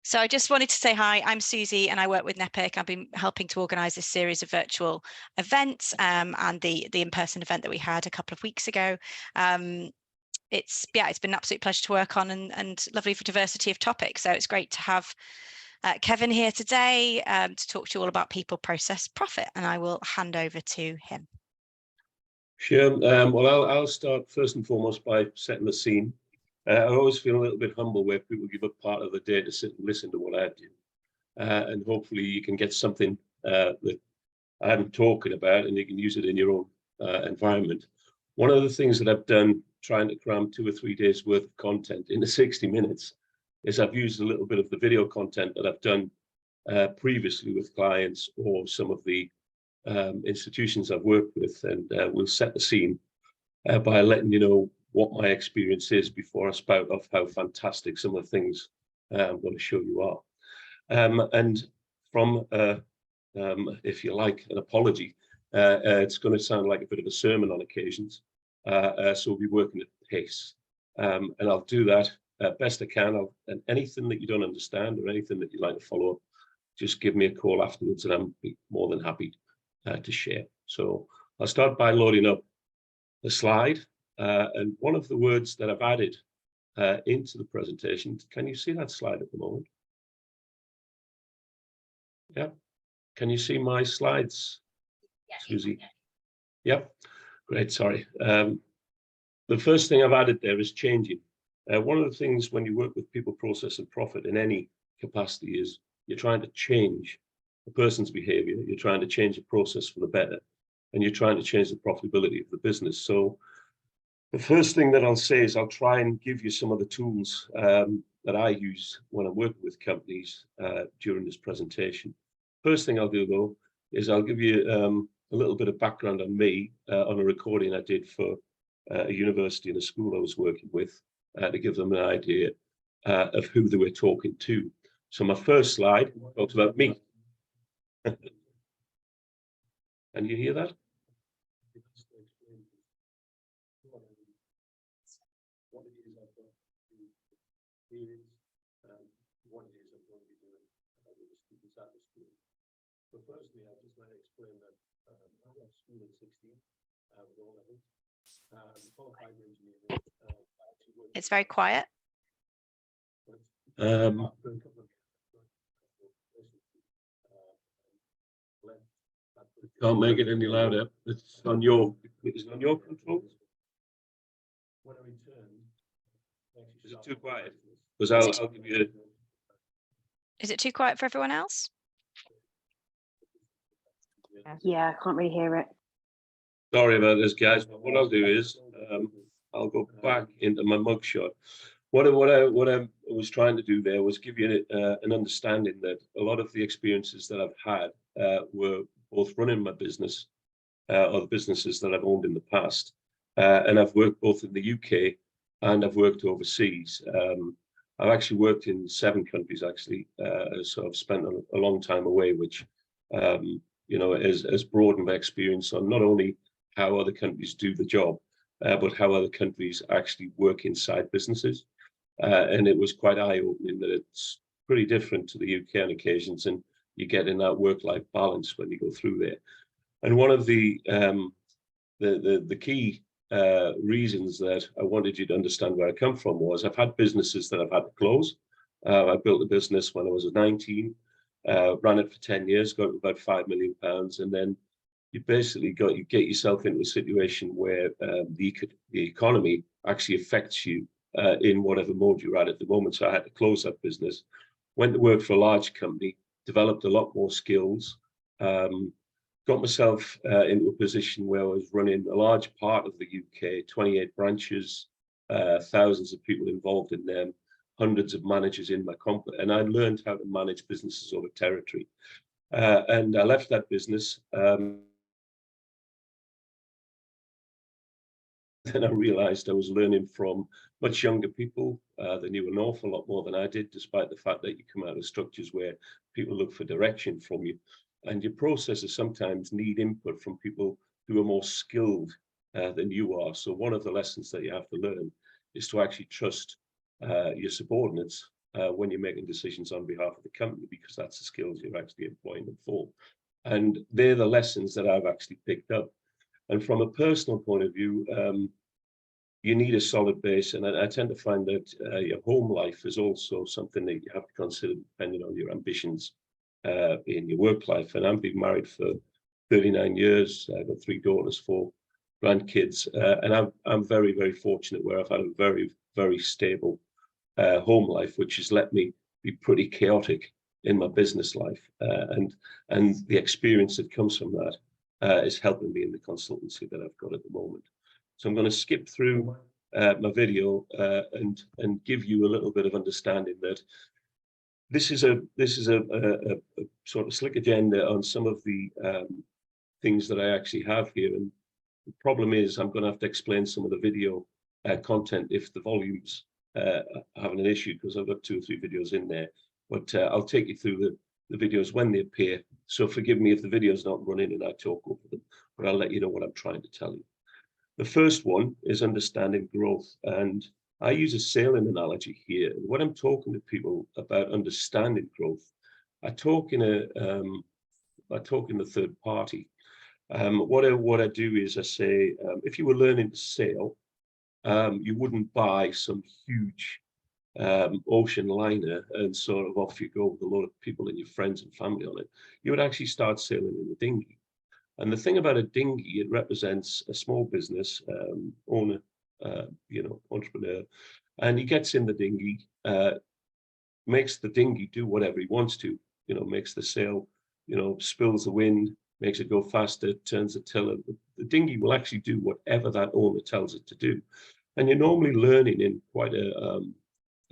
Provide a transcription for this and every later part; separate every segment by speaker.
Speaker 1: So I just wanted to say hi, I'm Susie and I work with NEPIC. I've been helping to organise this series of virtual events and the in-person event that we had a couple of weeks ago. It's been an absolute pleasure to work on and lovely for diversity of topics. So it's great to have Kevin here today to talk to you all about people, process, profit, and I will hand over to him.
Speaker 2: Sure. Well, I'll start first and foremost by setting the scene. I always feel a little bit humble where people give up part of the day to sit and listen to what I do. And hopefully you can get something that I'm talking about and you can use it in your own environment. One of the things that I've done trying to cram 2 or 3 days worth of content into 60 minutes is I've used a little bit of the video content that I've done previously with clients or some of the institutions I've worked with, and we'll set the scene by letting you know what my experience is before I spout off how fantastic some of the things I'm going to show you are. And from, if you like, an apology, it's going to sound like a bit of a sermon on occasions, so we'll be working at pace. And I'll do that best I can. And anything that you don't understand or anything that you'd like to follow up, just give me a call afterwards and I'll be more than happy to share. So I'll start by loading up the slide. And one of the words that I've added into the presentation, can you see that slide at the moment? Yeah. Can you see my slides, Susie? Yep. Great. Sorry. The first thing I've added there is changing. One of the things when you work with people, process, and profit in any capacity is you're trying to change a person's behavior. You're trying to change the process for the better, and you're trying to change the profitability of the business. So the first thing that I'll say is I'll try and give you some of the tools that I use when I'm working with companies during this presentation. First thing I'll do, though, is I'll give you a little bit of background on me on a recording I did for a university and a school I was working with to give them an idea of who they were talking to. So my first slide talks about me. Can you hear that? What it is I'm going to be doing with the students at the school. So firstly, I'd just like to explain that I left school at 16 with all levels. Qualified in engineering.
Speaker 1: It's very quiet.
Speaker 2: Can't make it any louder. It's on your controls. When I return, is it too quiet? Because I'll give you.
Speaker 1: Is it too quiet for everyone else?
Speaker 3: Yeah, I can't really hear it.
Speaker 2: Sorry about this, guys. But what I'll do is I'll go back into my mugshot. What I was trying to do there was give you an understanding that a lot of the experiences that I've had were both running my business or the businesses that I've owned in the past. And I've worked both in the UK and I've worked overseas. I've actually worked in 7 countries, actually. So I've spent a long time away, which, you know, has broadened my experience on not only how other countries do the job, but how other countries actually work inside businesses. And it was quite eye-opening that it's pretty different to the UK on occasions, and you get in that work-life balance when you go through there. And one of the key reasons that I wanted you to understand where I come from was I've had businesses that I've had to close. I built a business when I was 19, ran it for 10 years, got about £5 million, and then you basically get yourself into a situation where the economy actually affects you in whatever mode you're at the moment. So I had to close that business, went to work for a large company, developed a lot more skills, got myself into a position where I was running a large part of the UK, 28 branches, thousands of people involved in them, hundreds of managers in my company, and I learned how to manage businesses over territory. And I left that business. Then I realized I was learning from much younger people. They knew an awful lot more than I did, despite the fact that you come out of structures where people look for direction from you. And your processes sometimes need input from people who are more skilled than you are. So one of the lessons that you have to learn is to actually trust your subordinates when you're making decisions on behalf of the company, because that's the skills you're actually employing them for. And they're the lessons that I've actually picked up. And from a personal point of view, you need a solid base. And I tend to find that your home life is also something that you have to consider depending on your ambitions in your work life. And I've been married for 39 years. I've got 3 daughters, 4 grandkids. And I'm very, very fortunate where I've had a very, very stable home life, which has let me be pretty chaotic in my business life. And the experience that comes from that is helping me in the consultancy that I've got at the moment. So I'm going to skip through my video and give you a little bit of understanding that this is a sort of slick agenda on some of the things that I actually have here. And the problem is I'm going to have to explain some of the video content if the volume's having an issue, because I've got 2 or 3 videos in there. But I'll take you through the videos when they appear. So forgive me if the video's not running and I talk over them, but I'll let you know what I'm trying to tell you. The first one is understanding growth. And I use a sailing analogy here. When I'm talking to people about understanding growth, I talk in the third party. What I do is I say, if you were learning to sail, you wouldn't buy some huge ocean liner and sort of off you go with a lot of people and your friends and family on it. You would actually start sailing in a dinghy. And the thing about a dinghy, it represents a small business owner, entrepreneur, and he gets in the dinghy, makes the dinghy do whatever he wants to, makes the sail, spills the wind, makes it go faster, turns the tiller. The dinghy will actually do whatever that owner tells it to do. And you're normally learning in quite a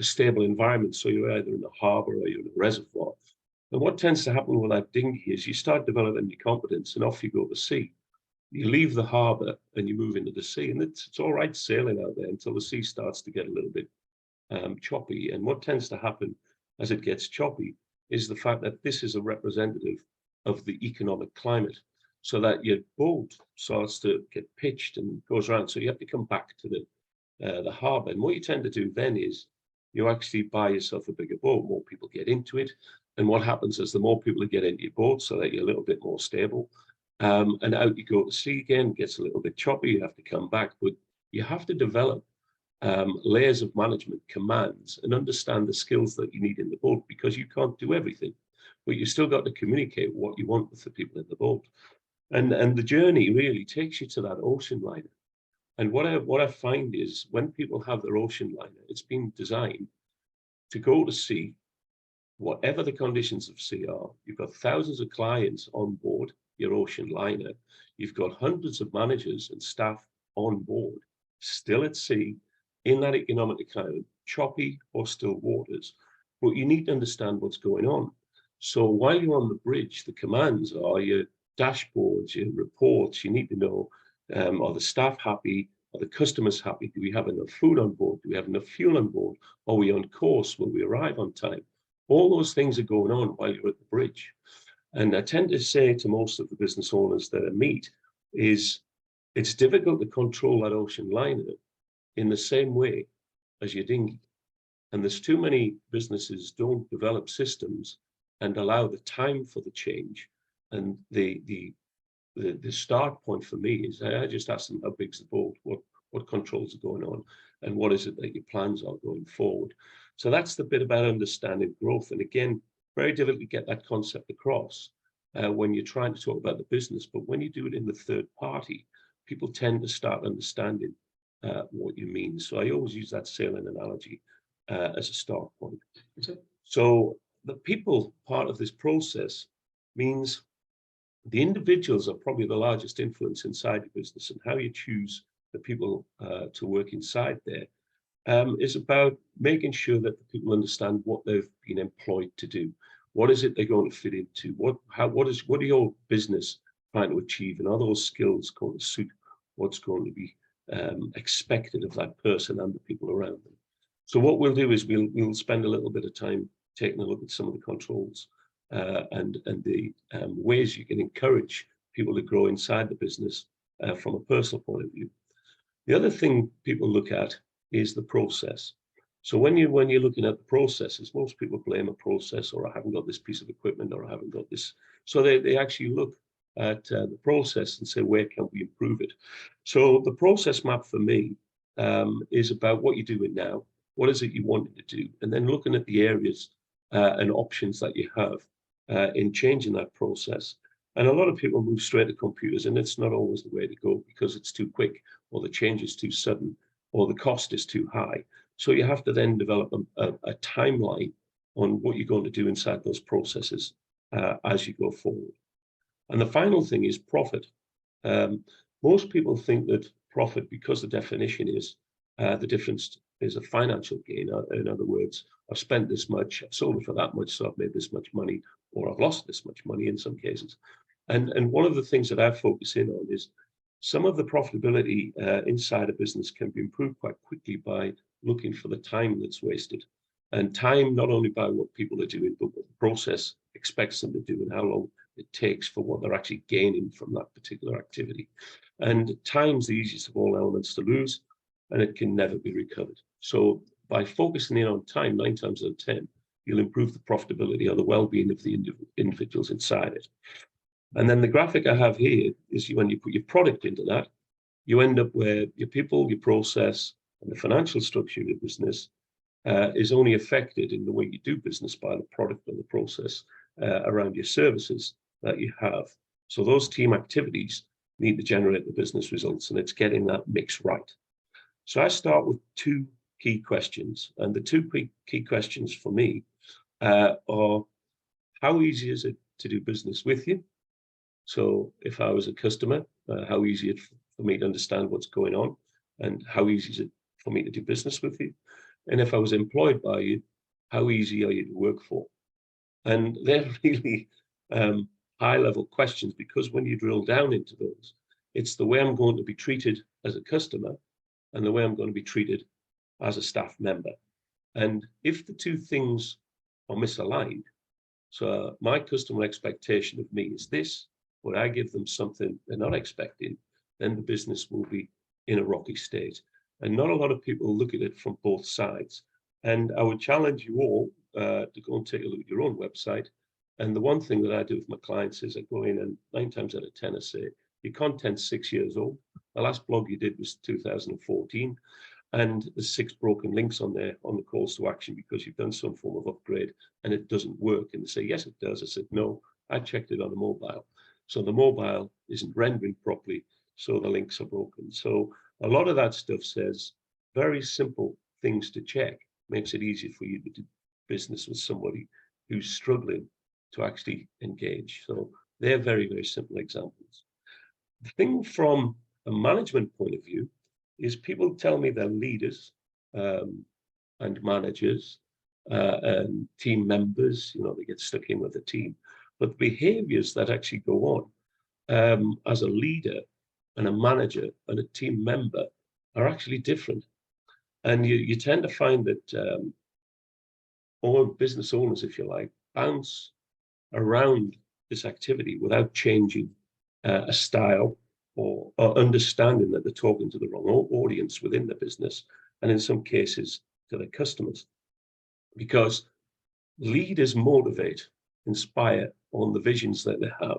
Speaker 2: stable environment. So you're either in a harbor or you're in a reservoir. And what tends to happen with that dinghy is you start developing your confidence and off you go to sea. You leave the harbor and you move into the sea. And it's all right sailing out there until the sea starts to get a little bit choppy. And what tends to happen as it gets choppy is the fact that this is a representative of the economic climate, so that your boat starts to get pitched and goes around. So you have to come back to the harbor. And what you tend to do then is you actually buy yourself a bigger boat. More people get into it. And what happens is the more people that get into your boat, so that you're a little bit more stable, and out you go to sea again, gets a little bit choppy, you have to come back. But you have to develop layers of management, commands, and understand the skills that you need in the boat, because you can't do everything, but you still got to communicate what you want with the people in the boat. And the journey really takes you to that ocean liner. And what I find is when people have their ocean liner, it's been designed to go to sea, whatever the conditions of sea are. You've got thousands of clients on board your ocean liner. You've got hundreds of managers and staff on board, still at sea, in that economic climate, choppy or still waters. But you need to understand what's going on. So while you're on the bridge, the commands are your dashboards, your reports. You need to know, are the staff happy? Are the customers happy? Do we have enough food on board? Do we have enough fuel on board? Are we on course? Will we arrive on time? All those things are going on while you're at the bridge. And I tend to say to most of the business owners that I meet is it's difficult to control that ocean liner in the same way as your dinghy. And there's too many businesses don't develop systems and allow the time for the change. And the start point for me is I just ask them, how big's the boat? What controls are going on? And what is it that your plans are going forward? So that's the bit about understanding growth. And again, very difficult to get that concept across when you're trying to talk about the business. But when you do it in the third party, people tend to start understanding what you mean. So I always use that sailing analogy as a start point. So the people part of this process means the individuals are probably the largest influence inside your business, and how you choose the people to work inside there is about making sure that the people understand what they've been employed to do. What is it they're going to fit into? What are your business trying to achieve? And are those skills going to suit what's going to be expected of that person and the people around them? So what we'll do is we'll spend a little bit of time taking a look at some of the controls and the ways you can encourage people to grow inside the business from a personal point of view. The other thing people look at is the process. So when you're looking at the processes, most people blame a process, or I haven't got this piece of equipment, or I haven't got this. So they actually look at the process and say, where can we improve it? So the process map for me is about what you're doing now, what is it you wanted to do, and then looking at the areas and options that you have in changing that process. And a lot of people move straight to computers, and it's not always the way to go because it's too quick, or the change is too sudden, or the cost is too high. So you have to then develop a timeline on what you're going to do inside those processes as you go forward. And the final thing is profit. Most people think that profit, because the definition is the difference is a financial gain. In other words, I've spent this much, I've sold it for that much, so I've made this much money, or I've lost this much money in some cases. And one of the things that I focus in on is some of the profitability inside a business can be improved quite quickly by looking for the time that's wasted. And time, not only by what people are doing, but what the process expects them to do and how long it takes for what they're actually gaining from that particular activity. And time's the easiest of all elements to lose, and it can never be recovered. So by focusing in on time, 9 times out of 10, you'll improve the profitability or the well-being of the individuals inside it. And then the graphic I have here is when you put your product into that, you end up where your people, your process, and the financial structure of your business is only affected in the way you do business by the product and the process around your services that you have. So those team activities need to generate the business results, and it's getting that mix right. So I start with 2 key questions, and the 2 key questions for me are, how easy is it to do business with you? So if I was a customer, how easy is it for me to understand what's going on, and how easy is it for me to do business with you? And if I was employed by you, how easy are you to work for? And they're really high-level questions, because when you drill down into those, it's the way I'm going to be treated as a customer and the way I'm going to be treated as a staff member. And if the 2 things are misaligned, so my customer expectation of me is this, but I give them something they're not expecting, then the business will be in a rocky state. And not a lot of people look at it from both sides. And I would challenge you all to go and take a look at your own website. And the one thing that I do with my clients is I go in, and 9 times out of 10 I say, your content's 6 years old. The last blog you did was 2014. And there's 6 broken links on there on the calls to action because you've done some form of upgrade and it doesn't work. And they say, yes, it does. I said, no, I checked it on the mobile. So the mobile isn't rendering properly, so the links are broken. So a lot of that stuff says very simple things to check, makes it easier for you to do business with somebody who's struggling to actually engage. So they're very, very simple examples. The thing from a management point of view is people tell me they're leaders and managers and team members, they get stuck in with the team. But the behaviors that actually go on as a leader and a manager and a team member are actually different. And you tend to find that all business owners, if you like, bounce around this activity without changing a style or understanding that they're talking to the wrong audience within the business, and in some cases to their customers. Because leaders motivate, inspire on the visions that they have,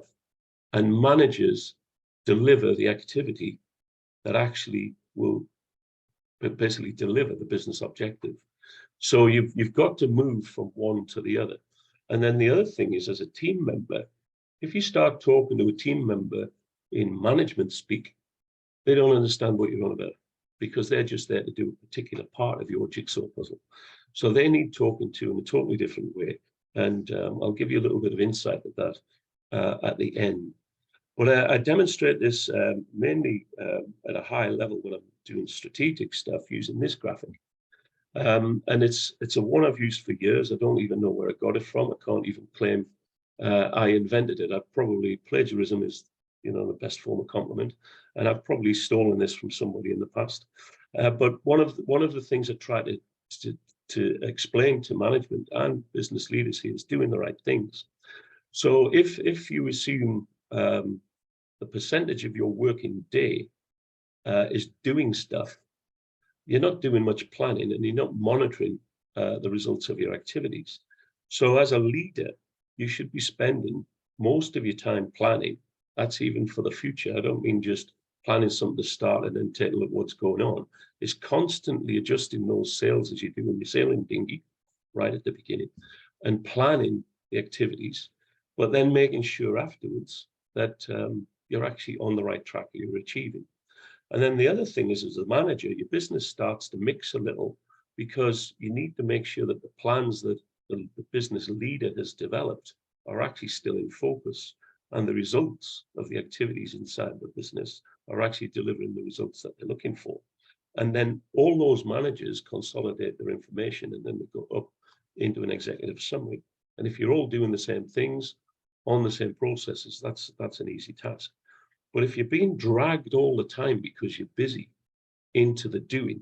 Speaker 2: and managers deliver the activity that actually will basically deliver the business objective. So you've got to move from one to the other. And then the other thing is, as a team member, if you start talking to a team member in management speak, they don't understand what you're on about, because they're just there to do a particular part of your jigsaw puzzle. So they need talking to in a totally different way. And I'll give you a little bit of insight of that at the end. But I demonstrate this mainly at a high level when I'm doing strategic stuff using this graphic. And it's a one I've used for years. I don't even know where I got it from. I can't even claim I invented it. Plagiarism is, the best form of compliment, and I've probably stolen this from somebody in the past. But one of the things I try to explain to management and business leaders here is doing the right things. So if you assume the percentage of your working day is doing stuff, you're not doing much planning and you're not monitoring the results of your activities. So as a leader, you should be spending most of your time planning. That's even for the future. I don't mean just planning something to start and then take a look at what's going on. It's constantly adjusting those sails as you do in your sailing dinghy right at the beginning and planning the activities, but then making sure afterwards that you're actually on the right track that you're achieving. And then the other thing is, as a manager, your business starts to mix a little because you need to make sure that the plans that the business leader has developed are actually still in focus, and the results of the activities inside the business are actually delivering the results that they're looking for. And then all those managers consolidate their information and then they go up into an executive summary. And if you're all doing the same things on the same processes, that's an easy task. But if you're being dragged all the time because you're busy into the doing,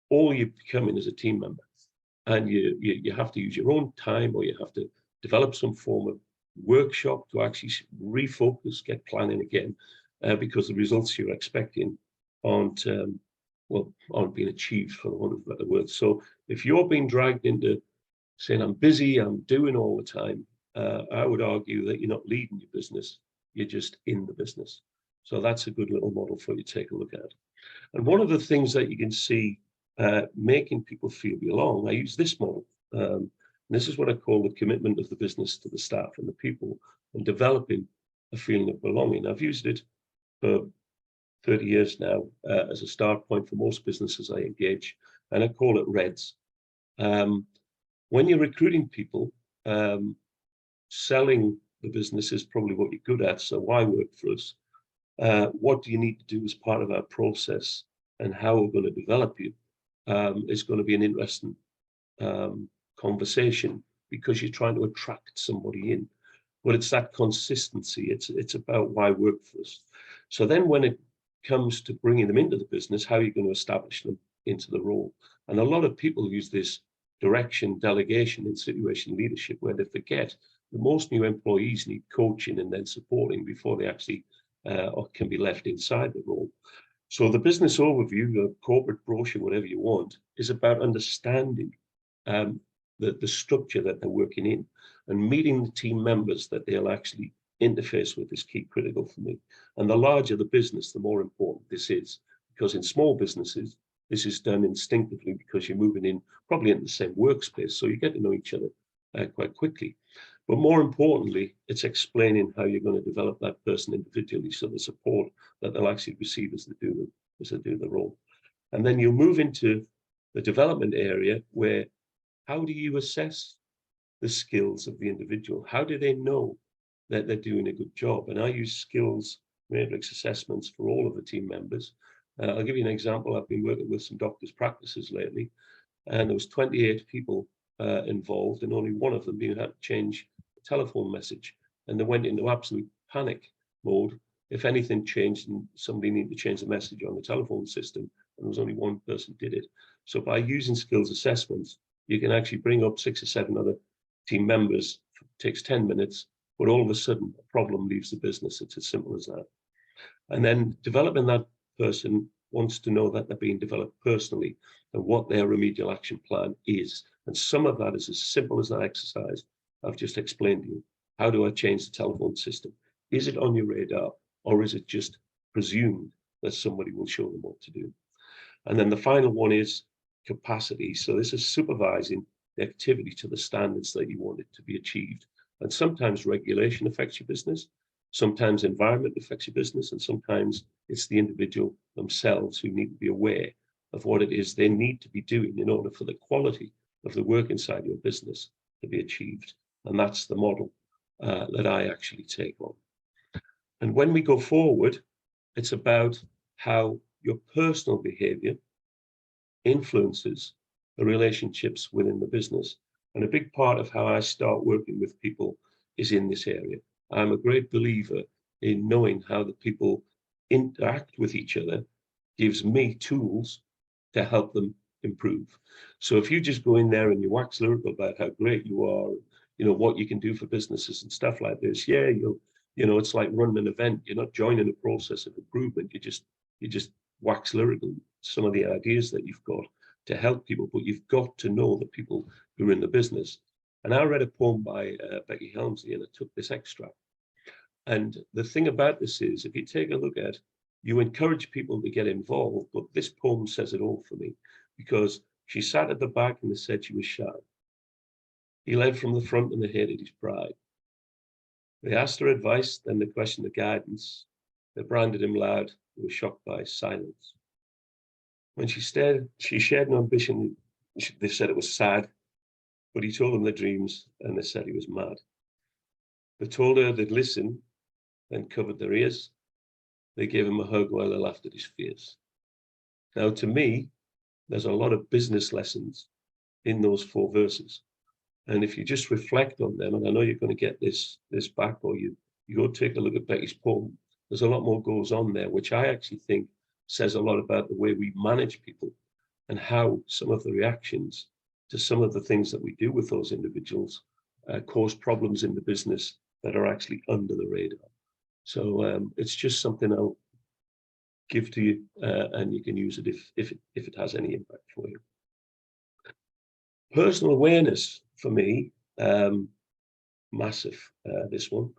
Speaker 2: all you're becoming is a team member. And you have to use your own time, or you have to develop some form of workshop to actually refocus, get planning again, because the results you're expecting aren't being achieved, for the want of a better word. So if you're being dragged into saying, I'm busy, I'm doing all the time, I would argue that you're not leading your business, you're just in the business. So that's a good little model for you to take a look at. And one of the things that you can see making people feel belong, I use this model. This is what I call the commitment of the business to the staff and the people, and developing a feeling of belonging. I've used it for 30 years now as a start point for most businesses I engage, and I call it REDS. When you're recruiting people, selling the business is probably what you're good at, so why work for us? What do you need to do as part of our process, and how we're going to develop you is going to be an interesting conversation, because you're trying to attract somebody in. But it's that consistency. It's about why work for us. So then when it comes to bringing them into the business, how are you going to establish them into the role? And a lot of people use this direction, delegation, and situation leadership, where they forget that most new employees need coaching and then supporting before they actually or can be left inside the role. So the business overview, the corporate brochure, whatever you want, is about understanding the structure that they're working in, and meeting the team members that they'll actually interface with is key critical for me. And the larger the business, the more important this is, because in small businesses, this is done instinctively because you're moving in probably into the same workspace, so you get to know each other quite quickly. But more importantly, it's explaining how you're going to develop that person individually, so the support that they'll actually receive as they do the role. And then you'll move into the development area, where how do you assess the skills of the individual? How do they know that they're doing a good job? And I use skills matrix assessments for all of the team members. I'll give you an example. I've been working with some doctors' practices lately, and there was 28 people involved, and only one of them had to change a telephone message, and they went into absolute panic mode if anything changed and somebody needed to change the message on the telephone system, and there was only one person did it. So by using skills assessments, you can actually bring up 6 or 7 other team members. It takes 10 minutes, but all of a sudden a problem leaves the business. It's as simple as that. And then developing that person wants to know that they're being developed personally and what their remedial action plan is. And some of that is as simple as that exercise I've just explained to you. How do I change the telephone system? Is it on your radar, or is it just presumed that somebody will show them what to do? And then the final one is capacity. So this is supervising the activity to the standards that you want it to be achieved. And sometimes regulation affects your business, sometimes environment affects your business, and sometimes it's the individual themselves who need to be aware of what it is they need to be doing in order for the quality of the work inside your business to be achieved. And that's the model that I actually take on. And when we go forward, it's about how your personal behavior influences the relationships within the business. And a big part of how I start working with people is in this area. I'm a great believer in knowing how the people interact with each other gives me tools to help them improve. So if you just go in there and you wax lyrical about how great you are, you know, what you can do for businesses and stuff like this, it's like running an event. You're not joining a process of improvement. You're just wax lyrical, some of the ideas that you've got to help people, but you've got to know the people who are in the business. And I read a poem by Becky Helmsley, and I took this extract. And the thing about this is, if you take a look at, you encourage people to get involved, but this poem says it all for me, because she sat at the back and they said she was shy. He led from the front and they hated his pride. They asked her advice, then they questioned the guidance. They branded him loud, they were shocked by his silence. When she shared an ambition, they said it was sad, but he told them their dreams and they said he was mad. They told her they'd listen, then covered their ears. They gave him a hug while they laughed at his fears. Now, to me, there's a lot of business lessons in those 4 verses. And if you just reflect on them, and I know you're going to get this back, or you go take a look at Becky's poem, there's a lot more goes on there, which I actually think says a lot about the way we manage people and how some of the reactions to some of the things that we do with those individuals cause problems in the business that are actually under the radar. So it's just something I'll give to you, and you can use it if it has any impact for you. Personal awareness for me, massive, this one.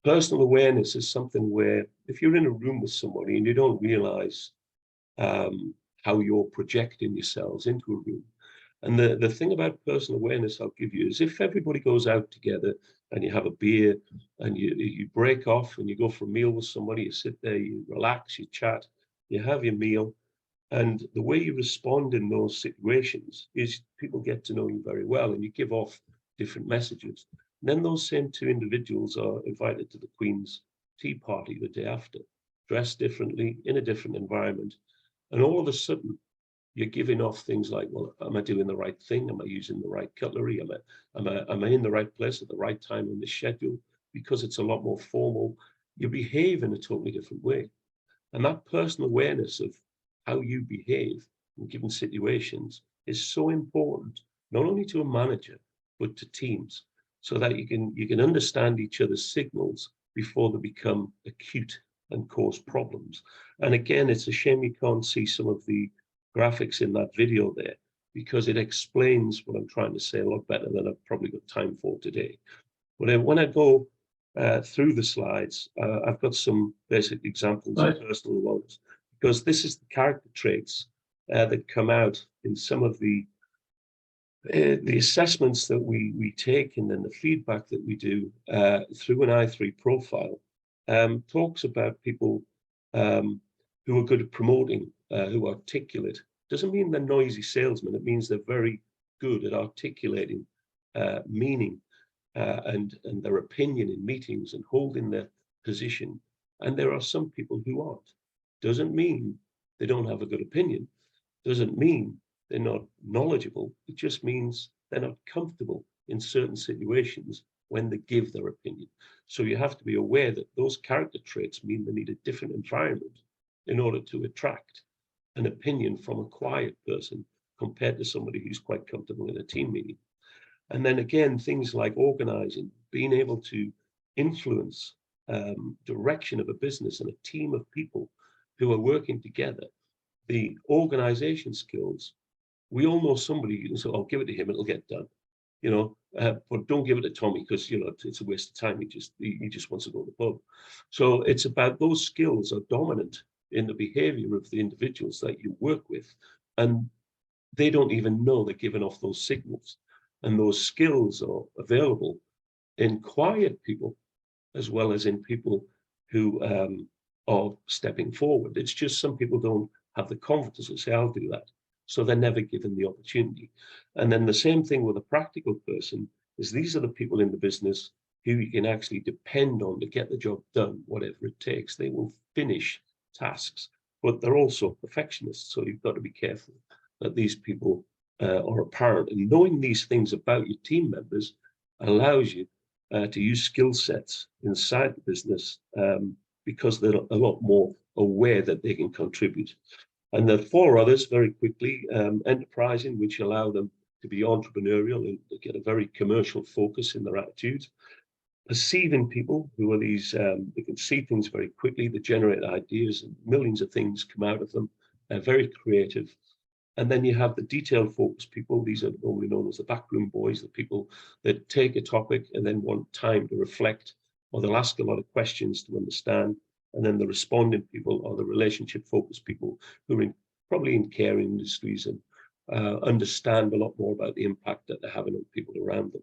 Speaker 2: Personal awareness is something where if you're in a room with somebody and you don't realize how you're projecting yourselves into a room. And the thing about personal awareness I'll give you is if everybody goes out together and you have a beer and you break off and you go for a meal with somebody, you sit there, you relax, you chat, you have your meal. And the way you respond in those situations is people get to know you very well and you give off different messages. And then those same 2 individuals are invited to the Queen's tea party the day after, dressed differently, in a different environment. And all of a sudden, you're giving off things like, well, am I doing the right thing? Am I using the right cutlery? Am I in the right place at the right time on the schedule? Because it's a lot more formal, you behave in a totally different way. And that personal awareness of how you behave in given situations is so important, not only to a manager, but to teams, so that you can understand each other's signals before they become acute and cause problems. And again, it's a shame you can't see some of the graphics in that video there, because it explains what I'm trying to say a lot better than I've probably got time for today. But when I go through the slides, I've got some basic examples of personal awareness, because this is the character traits that come out in some of the assessments that we take, and then the feedback that we do through an I3 profile. Talks about people who are good at promoting, who articulate. Doesn't mean they're noisy salesmen. It means they're very good at articulating meaning and their opinion in meetings and holding their position. And there are some people who aren't. Doesn't mean they don't have a good opinion. Doesn't mean they're not knowledgeable. It just means they're not comfortable in certain situations when they give their opinion. So you have to be aware that those character traits mean they need a different environment in order to attract an opinion from a quiet person compared to somebody who's quite comfortable in a team meeting. And then again, things like organizing, being able to influence direction of a business and a team of people who are working together. The organization skills, we all know somebody, you can say, "I'll give it to him, it'll get done." You know, but don't give it to Tommy, because you know it's a waste of time. He just wants to go to the pub. So it's about those skills are dominant in the behavior of the individuals that you work with, and they don't even know they're giving off those signals. And those skills are available in quiet people as well as in people who are stepping forward. It's just some people don't have the confidence to say, "I'll do that." So they're never given the opportunity. And then the same thing with a practical person is these are the people in the business who you can actually depend on to get the job done, whatever it takes. They will finish tasks, but they're also perfectionists. So you've got to be careful that these people are apparent. And knowing these things about your team members allows you to use skill sets inside the business because they're a lot more aware that they can contribute. And the 4 others, very quickly, enterprising, which allow them to be entrepreneurial and get a very commercial focus in their attitudes. Perceiving people, who are these, they can see things very quickly, they generate ideas and millions of things come out of them. very creative. And then you have the detailed focus people. These are normally known as the backroom boys, the people that take a topic and then want time to reflect, or they'll ask a lot of questions to understand. And then the responding people are the relationship focused people who are probably in care industries and understand a lot more about the impact that they're having on people around them.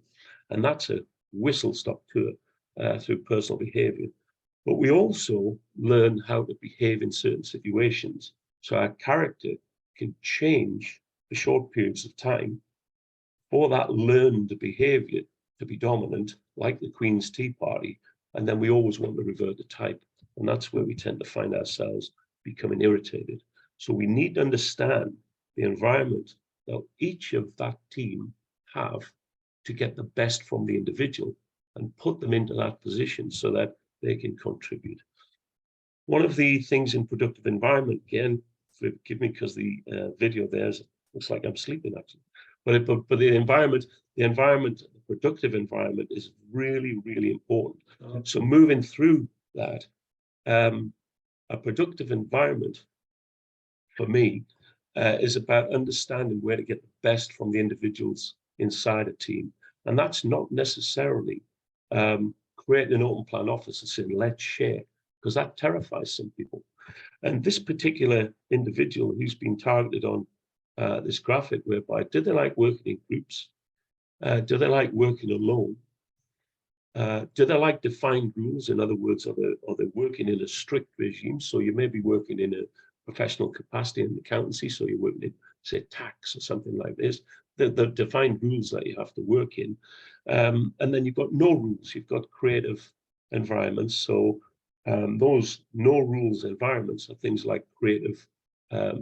Speaker 2: And that's a whistle-stop tour through personal behavior. But we also learn how to behave in certain situations. So our character can change for short periods of time for that learned behavior to be dominant, like the Queen's Tea Party. And then we always want to revert to type. And that's where we tend to find ourselves becoming irritated. So we need to understand the environment that each of that team have to get the best from the individual and put them into that position so that they can contribute. One of the things in productive environment, again, forgive me because the video there looks like I'm sleeping actually, but the environment, the productive environment is really, really important. So moving through that, a productive environment for me is about understanding where to get the best from the individuals inside a team. And that's not necessarily creating an open plan office and saying, let's share, because that terrifies some people. And this particular individual who's been targeted on this graphic, whereby, do they like working in groups? Do they like working alone? Do they like defined rules? In other words, are they working in a strict regime? So you may be working in a professional capacity in accountancy, so you're working in, say, tax or something like this. The defined rules that you have to work in. And then you've got no rules, you've got creative environments. So those no rules environments are things like creative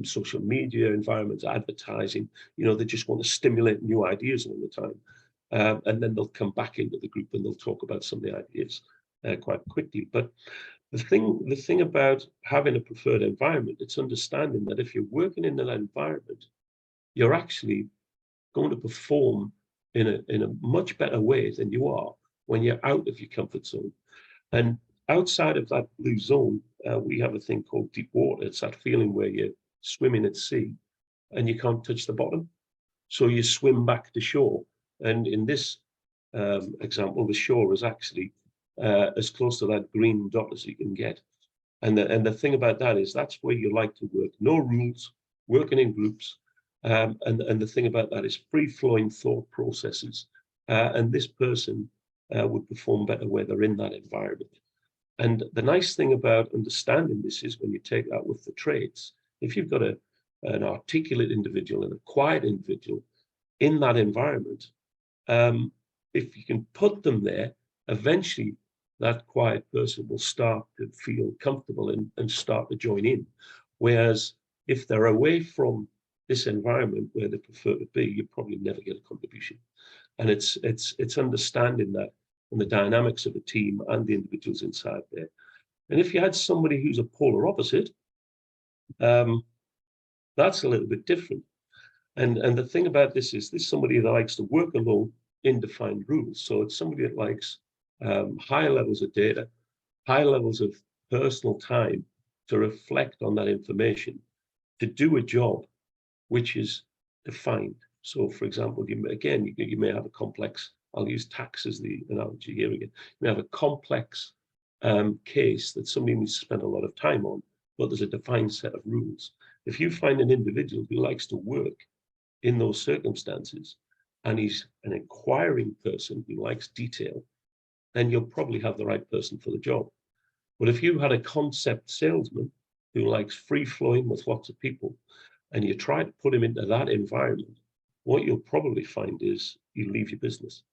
Speaker 2: social media environments, advertising, they just want to stimulate new ideas all the time. And then they'll come back into the group and they'll talk about some of the ideas quite quickly. But the thing about having a preferred environment, it's understanding that if you're working in that environment, you're actually going to perform in a much better way than you are when you're out of your comfort zone. And outside of that blue zone, we have a thing called deep water. It's that feeling where you're swimming at sea and you can't touch the bottom. So you swim back to shore. And in this example, the shore is actually as close to that green dot as you can get. And the thing about that is that's where you like to work. No rules, working in groups. And the thing about that is free-flowing thought processes. And this person would perform better where they're in that environment. And the nice thing about understanding this is when you take that with the traits, if you've got an articulate individual and a quiet individual in that environment, if you can put them there, eventually that quiet person will start to feel comfortable and start to join in. Whereas if they're away from this environment where they prefer to be, you probably never get a contribution. And it's understanding that and the dynamics of a team and the individuals inside there. And if you had somebody who's a polar opposite, that's a little bit different. And the thing about this is somebody that likes to work alone in defined rules. So it's somebody that likes higher levels of data, high levels of personal time to reflect on that information, to do a job which is defined. So for example, you may have a complex, I'll use tax as the analogy here again. You may have a complex case that somebody needs to spend a lot of time on, but there's a defined set of rules. If you find an individual who likes to work in those circumstances, and he's an inquiring person who likes detail, then you'll probably have the right person for the job. But if you had a concept salesman who likes free flowing with lots of people, and you try to put him into that environment, what you'll probably find is you leave your business.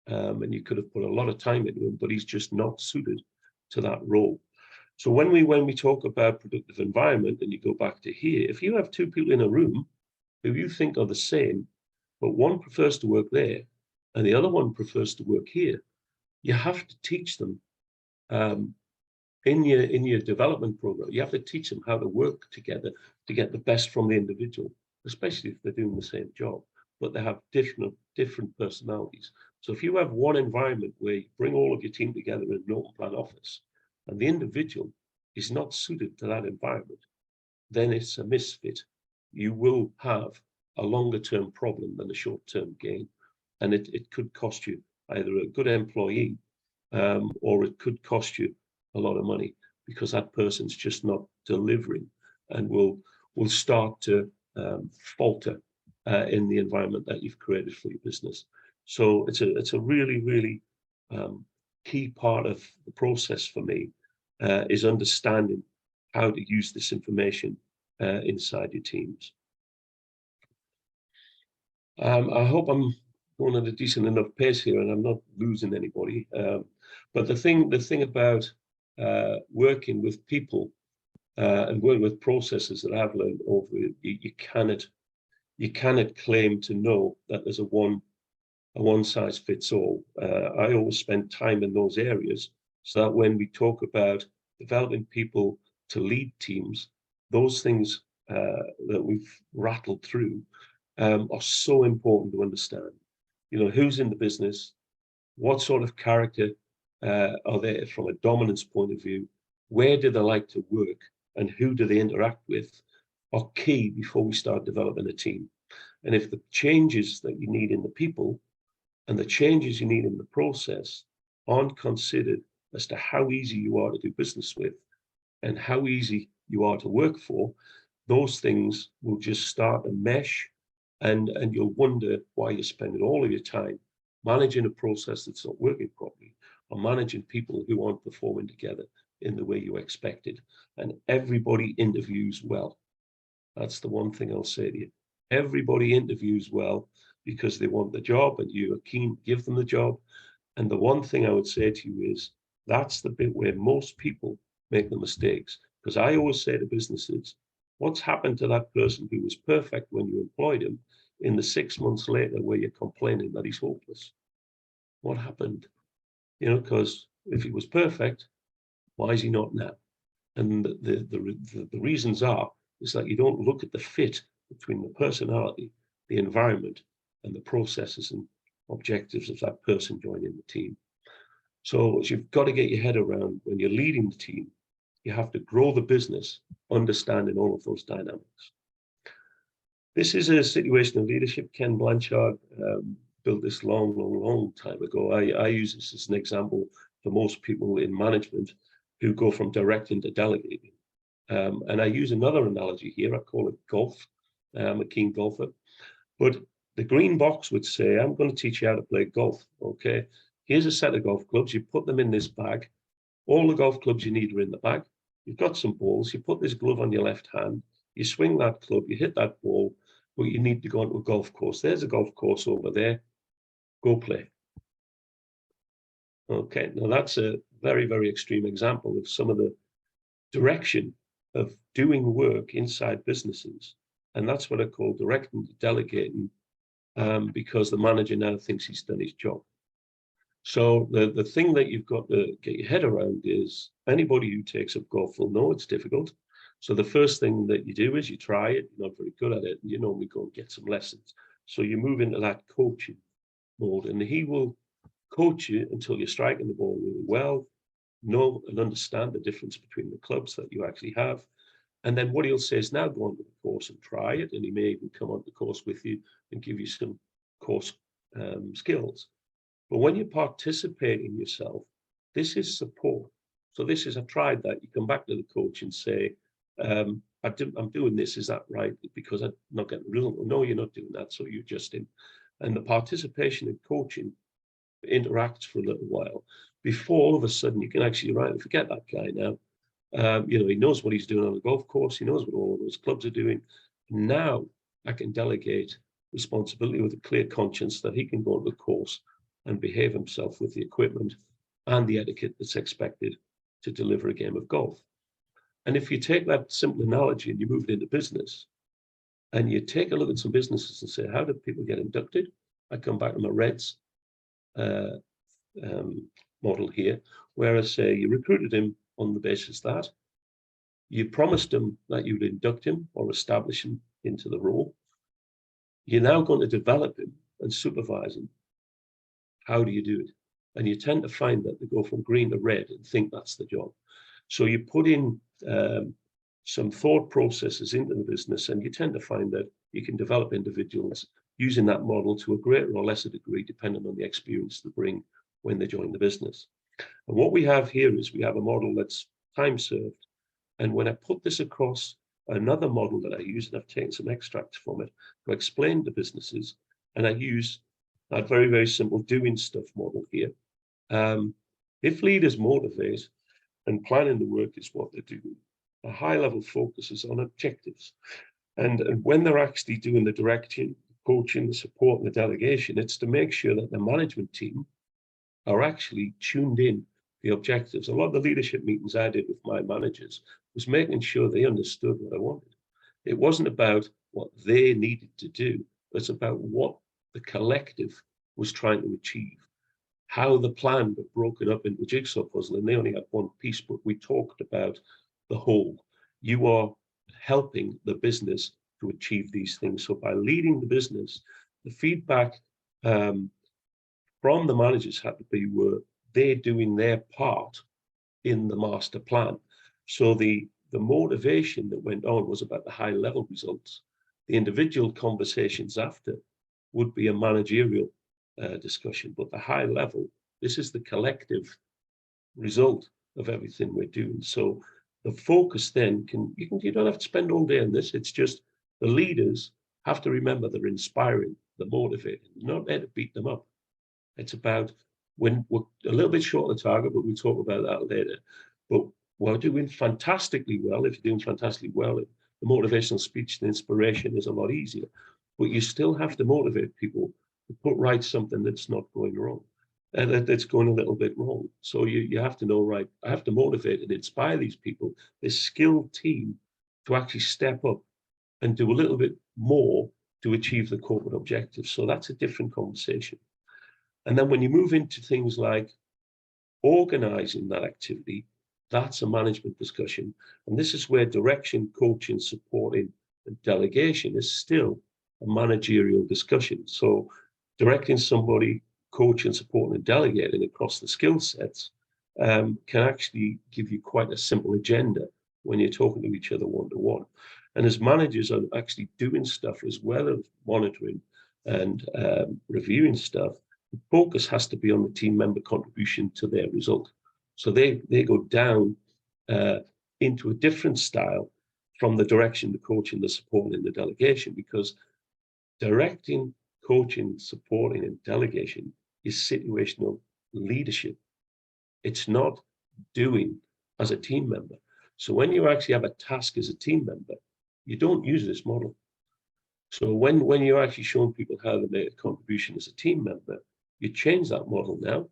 Speaker 2: And you could have put a lot of time into him, but he's just not suited to that role. So when we talk about productive environment, and you go back to here, if you have two people in a room who you think are the same, but one prefers to work there and the other one prefers to work here, you have to teach them in your development program. You have to teach them how to work together to get the best from the individual, especially if they're doing the same job, but they have different personalities. So if you have one environment where you bring all of your team together in an open plan office, and the individual is not suited to that environment, then it's a misfit. You will have a longer term problem than a short term gain. And it could cost you either a good employee or it could cost you a lot of money because that person's just not delivering and will start to falter in the environment that you've created for your business. So it's a really, really key part of the process for me is understanding how to use this information inside your teams. I hope I'm going at a decent enough pace here and I'm not losing anybody. But the thing about working with people and working with processes that I've learned over, you cannot claim to know that there's a one size fits all. I always spend time in those areas so that when we talk about developing people to lead teams, those things that we've rattled through are so important to understand. You know, who's in the business, what sort of character are they from a dominance point of view, where do they like to work, and who do they interact with are key before we start developing a team. And if the changes that you need in the people and the changes you need in the process aren't considered as to how easy you are to do business with and how easy you are to work for, those things will just start to mesh, and you'll wonder why you're spending all of your time managing a process that's not working properly or managing people who aren't performing together in the way you expected. And everybody interviews well. That's the one thing I'll say to you. Everybody interviews well because they want the job and you are keen to give them the job. And the one thing I would say to you is that's the bit where most people make the mistakes. Because I always say to businesses, what's happened to that person who was perfect when you employed him in the 6 months later where you're complaining that he's hopeless? What happened? You know, because if he was perfect, why is he not now? And the reasons is that you don't look at the fit between the personality, the environment, and the processes and objectives of that person joining the team. So you've got to get your head around when you're leading the team, you have to grow the business, understanding all of those dynamics. This is a situation of leadership. Ken Blanchard built this long time ago. I use this as an example for most people in management who go from directing to delegating. And I use another analogy here. I call it golf. I'm a keen golfer. But the green box would say, I'm going to teach you how to play golf. Okay, here's a set of golf clubs. You put them in this bag. All the golf clubs you need are in the bag. You've got some balls. You put this glove on your left hand. You swing that club. You hit that ball. But you need to go onto a golf course. There's a golf course over there. Go play. Okay, now that's a very, very extreme example of some of the direction of doing work inside businesses. And that's what I call directing, delegating, because the manager now thinks he's done his job. So the thing that you've got to get your head around is anybody who takes up golf will know it's difficult. So the first thing that you do is you try it, you're not very good at it, and you normally go and get some lessons. So you move into that coaching mode, and he will coach you until you're striking the ball really well, know and understand the difference between the clubs that you actually have. And then what he'll say is now go on to the course and try it. And he may even come on the course with you and give you some course skills. But when you're participating yourself, this is support. So this is, I tried that. You come back to the coach and say, I'm doing this, is that right? Because I'm not getting the result. No, you're not doing that. So you adjusting. And the participation in coaching interacts for a little while before all of a sudden you can actually, right, forget that guy now. You know, he knows what he's doing on the golf course. He knows what all of those clubs are doing. Now I can delegate responsibility with a clear conscience that he can go to the course and behave himself with the equipment and the etiquette that's expected to deliver a game of golf. And if you take that simple analogy and you move it into business, and you take a look at some businesses and say, how do people get inducted? I come back to my Reds model here, where I say you recruited him on the basis that you promised him that you would induct him or establish him into the role. You're now going to develop him and supervise him. How do you do it? And you tend to find that they go from green to red and think that's the job. So you put in some thought processes into the business, and you tend to find that you can develop individuals using that model to a greater or lesser degree, depending on the experience they bring when they join the business. And what we have here is we have a model that's time served. And when I put this across another model that I use, and I've taken some extracts from it to explain to businesses, and I use that very, very simple doing stuff model here. If leaders motivate and planning the work is what they're doing, a high level focus is on objectives. And when they're actually doing the direction, coaching, the support, and the delegation, it's to make sure that the management team are actually tuned in the objectives. A lot of the leadership meetings I did with my managers was making sure they understood what I wanted. It wasn't about what they needed to do, it's about what the collective was trying to achieve. How the plan got broken up into a jigsaw puzzle, and they only had one piece, but we talked about the whole. You are helping the business to achieve these things. So by leading the business, the feedback from the managers had to be, were they doing their part in the master plan? So the motivation that went on was about the high level results. The individual conversations after would be a managerial discussion, but the high level, this is the collective result of everything we're doing. So the focus then you don't have to spend all day on this. It's just the leaders have to remember they're inspiring, they're motivating, not there to beat them up. It's about when we're a little bit short of the target, but we'll talk about that later. But we're doing fantastically well. If you're doing fantastically well, the motivational speech and inspiration is a lot easier. But you still have to motivate people to put right something that's not going wrong, and that's going a little bit wrong. So you have to know, right, I have to motivate and inspire these people, this skilled team, to actually step up and do a little bit more to achieve the corporate objectives. So that's a different conversation. And then when you move into things like organizing that activity, that's a management discussion. And this is where direction, coaching, supporting, and delegation is still a managerial discussion. So directing somebody, coaching, supporting, and delegating across the skill sets can actually give you quite a simple agenda when you're talking to each other one-to-one. And as managers are actually doing stuff as well as monitoring and reviewing stuff, the focus has to be on the team member contribution to their result. So they go down into a different style from the direction, the coaching, the supporting, and the delegation, because directing, coaching, supporting, and delegation is situational leadership. It's not doing as a team member. So when you actually have a task as a team member, you don't use this model. So when you're actually showing people how to make a contribution as a team member, you change that model now.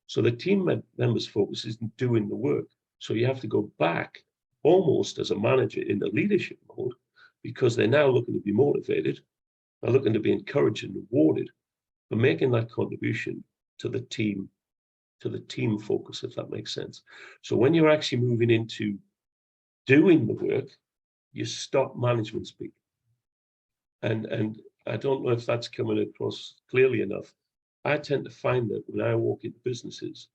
Speaker 2: So the team members' focus isn't doing the work. So you have to go back almost as a manager in the leadership mode, because they're now looking to be motivated, they're looking to be encouraged and rewarded for making that contribution to the team focus, if that makes sense. So when you're actually moving into doing the work, you stop management speak. And I don't know if that's coming across clearly enough. I tend to find that when I walk into businesses,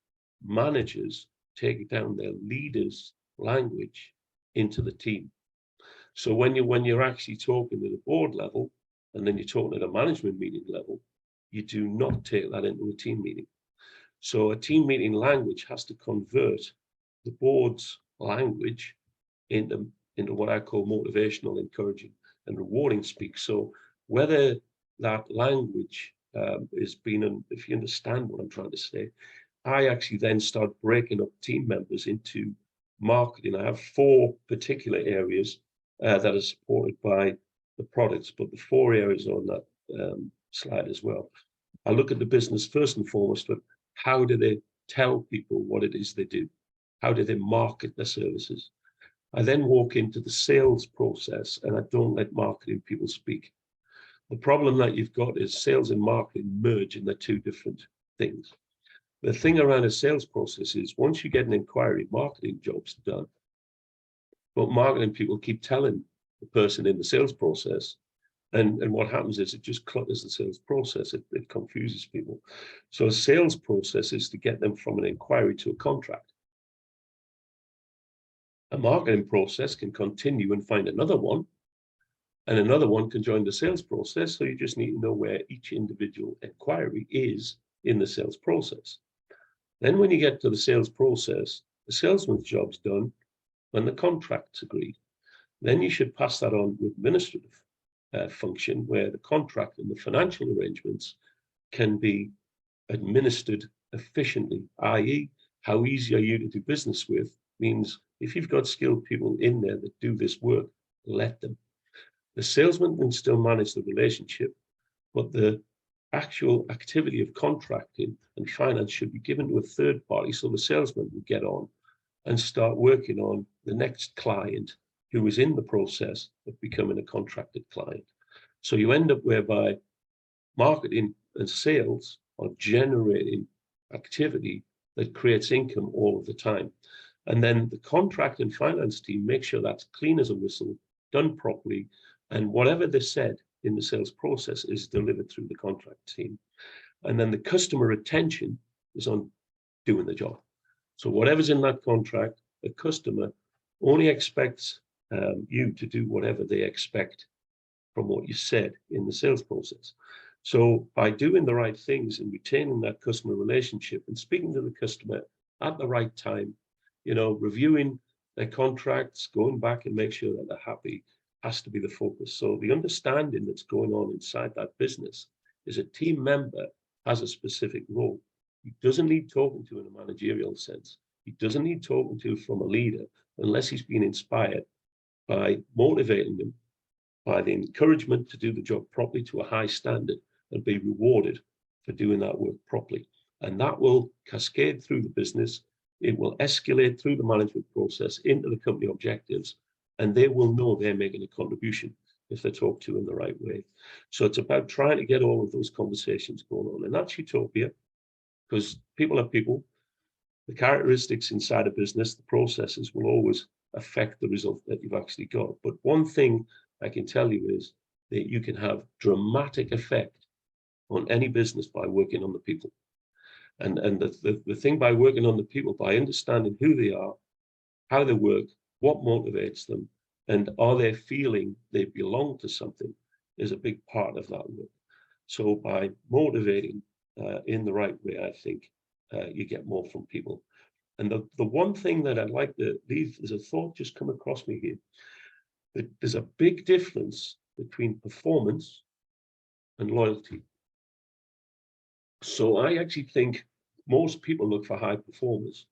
Speaker 2: managers take down their leaders' language into the team. So when you're actually talking at a board level, and then you're talking at a management meeting level, you do not take that into a team meeting. So a team meeting language has to convert the board's language into what I call motivational, encouraging, and rewarding speak. So whether that language is being, if you understand what I'm trying to say, I actually then start breaking up team members into marketing. I have 4 particular areas that are supported by the products, but the 4 areas on that slide as well. I look at the business first and foremost, but how do they tell people what it is they do? How do they market their services? I then walk into the sales process, and I don't let marketing people speak. The problem that you've got is sales and marketing merge, and they're 2 different things. The thing around a sales process is once you get an inquiry, marketing job's done. But marketing people keep telling the person in the sales process, and what happens is it just clutters the sales process. It confuses people. So a sales process is to get them from an inquiry to a contract. A marketing process can continue and find another one, and another one can join the sales process. So you just need to know where each individual inquiry is in the sales process. Then when you get to the sales process, the salesman's job's done when the contract's agreed. Then you should pass that on with administrative function, where the contract and the financial arrangements can be administered efficiently, i.e. how easy are you to do business with means if you've got skilled people in there that do this work, let them. The salesman can still manage the relationship, but the actual activity of contracting and finance should be given to a third party, so the salesman will get on and start working on the next client who is in the process of becoming a contracted client. So you end up whereby marketing and sales are generating activity that creates income all of the time. And then the contract and finance team make sure that's clean as a whistle, done properly, and whatever they said in the sales process is delivered through the contract team. And then the customer retention is on doing the job. So whatever's in that contract, the customer only expects you to do whatever they expect from what you said in the sales process. So by doing the right things and retaining that customer relationship and speaking to the customer at the right time, you know, reviewing their contracts, going back and make sure that they're happy has to be the focus. So the understanding that's going on inside that business is a team member has a specific role. He doesn't need talking to in a managerial sense. He doesn't need talking to from a leader unless he's been inspired by motivating them, by the encouragement to do the job properly to a high standard and be rewarded for doing that work properly. And that will cascade through the business. It will escalate through the management process into the company objectives, and they will know they're making a contribution if they're talked to in the right way. So it's about trying to get all of those conversations going on. And that's utopia, because people are people. The characteristics inside a business, the processes will always affect the result that you've actually got. But one thing I can tell you is that you can have dramatic effect on any business by working on the people. And the thing by working on the people, by understanding who they are, how they work, what motivates them, and are they feeling they belong to something, is a big part of that work. So by motivating in the right way, I think you get more from people. And the one thing that I'd like to leave as a thought just come across me here, that there's a big difference between performance and loyalty. So I actually think most people look for high performers,